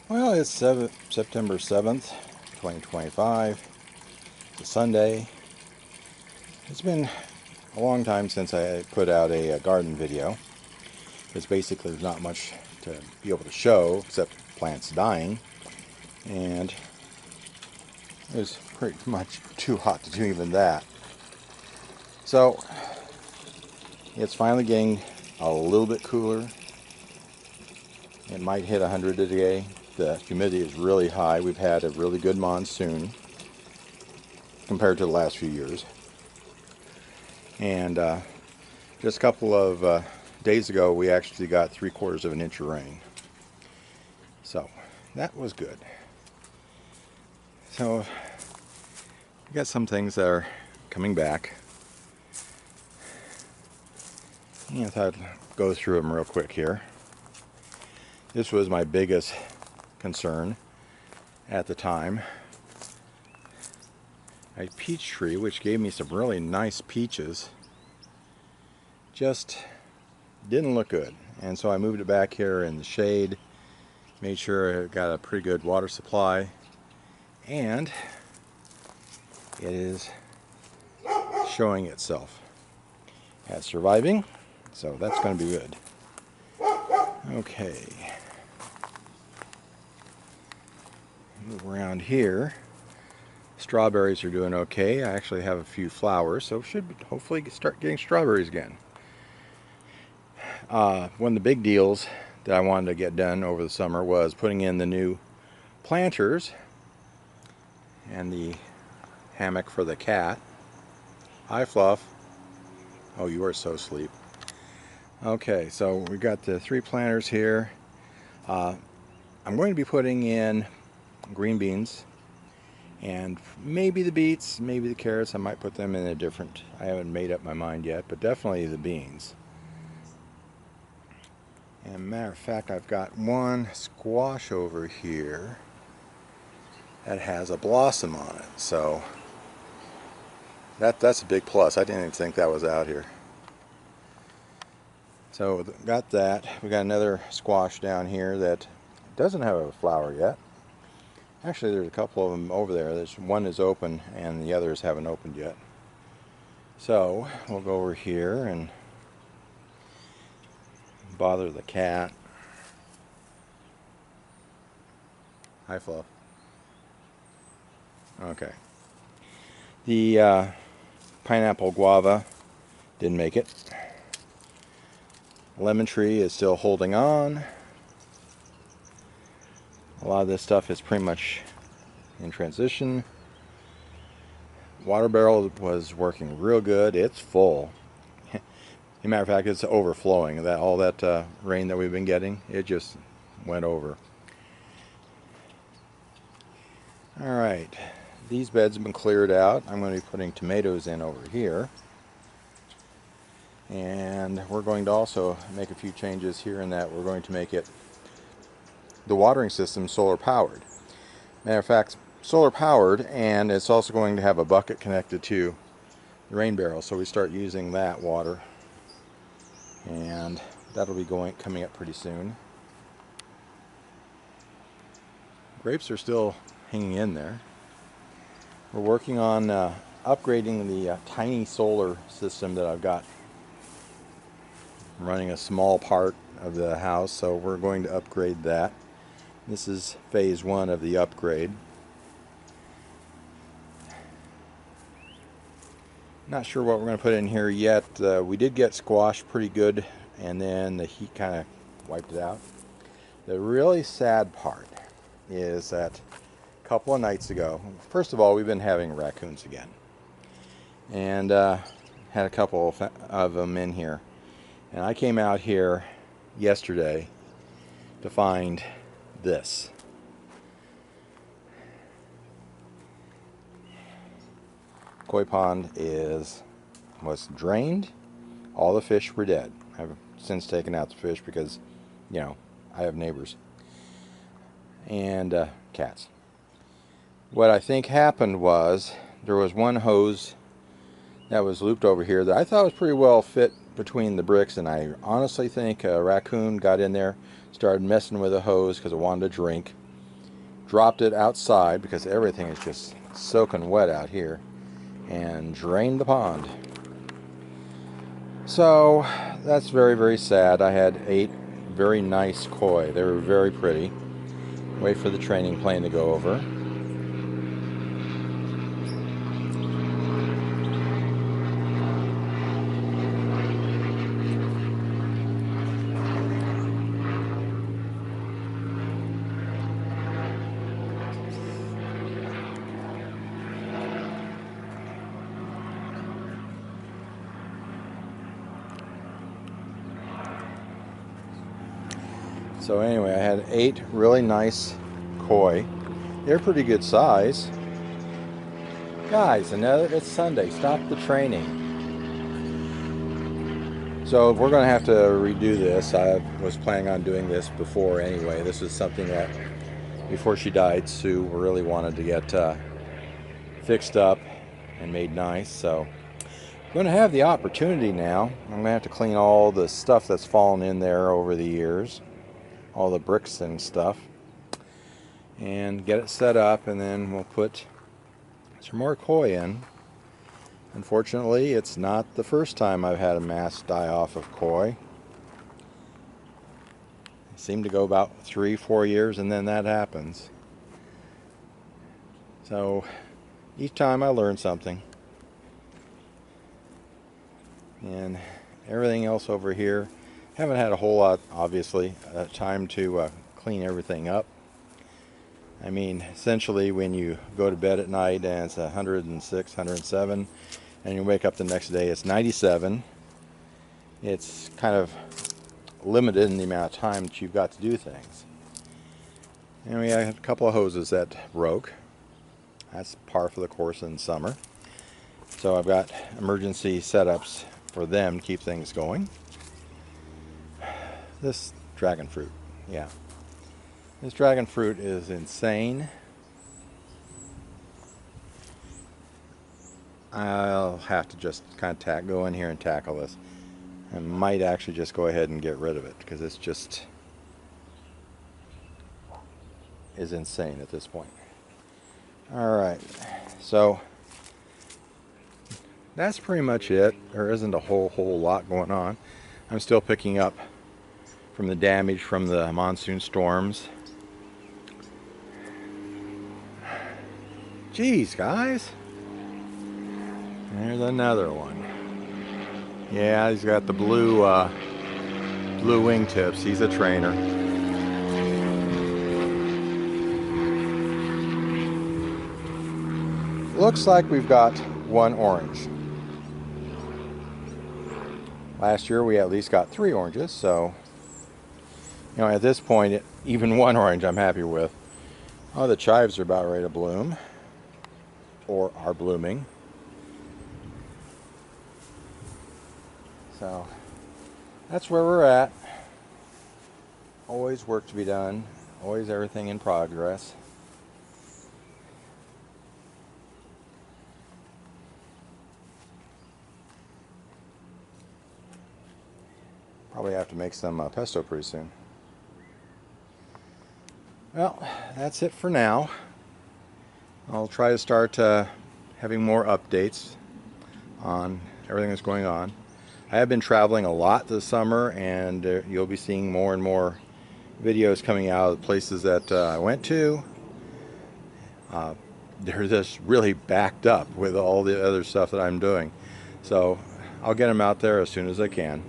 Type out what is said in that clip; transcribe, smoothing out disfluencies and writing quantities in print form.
Well, it's September 7th, 2025. It's a Sunday. It's been a long time since I put out a garden video. Because basically there's not much to be able to show except plants dying. And it was pretty much too hot to do even that. So it's finally getting a little bit cooler. It might hit 100 today. The humidity is really high. We've had a really good monsoon compared to the last few years. And just a couple of days ago, we actually got 3/4 of an inch of rain. So that was good. So we got some things that are coming back. And I thought I'd go through them real quick here. This was my biggest concern at the time. A peach tree, which gave me some really nice peaches, just didn't look good. And so I moved it back here in the shade, made sure it got a pretty good water supply, and it is showing itself as surviving, so that's going to be good. Okay. Move around here. Strawberries are doing okay. I actually have a few flowers, so should hopefully start getting strawberries again. One of the big deals that I wanted to get done over the summer was putting in the new planters and the hammock for the cat. Hi, Fluff. Oh, you are so asleep. Okay, so we got the 3 planters here. I'm going to be putting in green beans and maybe the beets, maybe the carrots. I might put them in a different, I haven't made up my mind yet, but definitely the beans. And matter of fact, I've got one squash over here that has a blossom on it, so that's a big plus. I didn't even think that was out here. So got that. We got another squash down here that doesn't have a flower yet. Actually, there's a couple of them over there. There's one is open and the others haven't opened yet. So we'll go over here and bother the cat. Hi, Fluff. Okay. The pineapple guava didn't make it. Lemon tree is still holding on. A lot of this stuff is pretty much in transition. Water barrel was working real good. It's full. As a matter of fact, it's overflowing. All that rain that we've been getting, it just went over. All right, these beds have been cleared out. I'm going to be putting tomatoes in over here. And we're going to also make a few changes here in that we're going to make it the watering system solar powered. Matter of fact, solar powered, and it's also going to have a bucket connected to the rain barrel, so we start using that water, and that'll be coming up pretty soon. Grapes are still hanging in there. We're working on upgrading the tiny solar system that I've got. I'm running a small part of the house, so we're going to upgrade that. This is phase 1 of the upgrade. Not sure what we're going to put in here yet. We did get squash pretty good, and then the heat kind of wiped it out. The really sad part is that a couple of nights ago, first of all, we've been having raccoons again, and had a couple of them in here. And I came out here yesterday to find this. Koi pond was drained. All the fish were dead. I've since taken out the fish because, you know, I have neighbors and cats. What I think happened was there was one hose that was looped over here that I thought was pretty well fit between the bricks, and I honestly think a raccoon got in there, started messing with the hose because it wanted to drink, dropped it outside because everything is just soaking wet out here, and drained the pond. So that's very, very sad. I had 8 very nice koi. They were very pretty. Wait for the training plane to go over. So anyway, I had 8 really nice koi. They're pretty good size. Guys, it's Sunday. Stop the training. So we're going to have to redo this. I was planning on doing this before anyway. This is something that, before she died, Sue really wanted to get fixed up and made nice. So I'm going to have the opportunity now. I'm going to have to clean all the stuff that's fallen in there over the years. All the bricks and stuff, and get it set up, and then we'll put some more koi in. Unfortunately, it's not the first time I've had a mass die off of koi. It seemed to go about 3-4 years, and then that happens. So each time I learn something. And everything else over here, haven't had a whole lot, obviously, time to clean everything up. I mean, essentially, when you go to bed at night and it's 106, 107, and you wake up the next day, it's 97. It's kind of limited in the amount of time that you've got to do things. And we had a couple of hoses that broke. That's par for the course in summer. So I've got emergency setups for them to keep things going. This dragon fruit, yeah. This dragon fruit is insane. I'll have to just kind of go in here and tackle this. I might actually just go ahead and get rid of it because it's just is insane at this point. Alright, so that's pretty much it. There isn't a whole lot going on. I'm still picking up from the damage from the monsoon storms. Jeez, guys. There's another one. Yeah, he's got the blue wingtips. He's a trainer. Looks like we've got one orange. Last year we at least got 3 oranges, so at this point, even one orange I'm happy with. Oh, the chives are about ready to bloom, or are blooming. So that's where we're at. Always work to be done. Always everything in progress. Probably have to make some pesto pretty soon. Well, that's it for now. I'll try to start having more updates on everything that's going on. I have been traveling a lot this summer, and you'll be seeing more and more videos coming out of the places that I went to. They're just really backed up with all the other stuff that I'm doing. So I'll get them out there as soon as I can.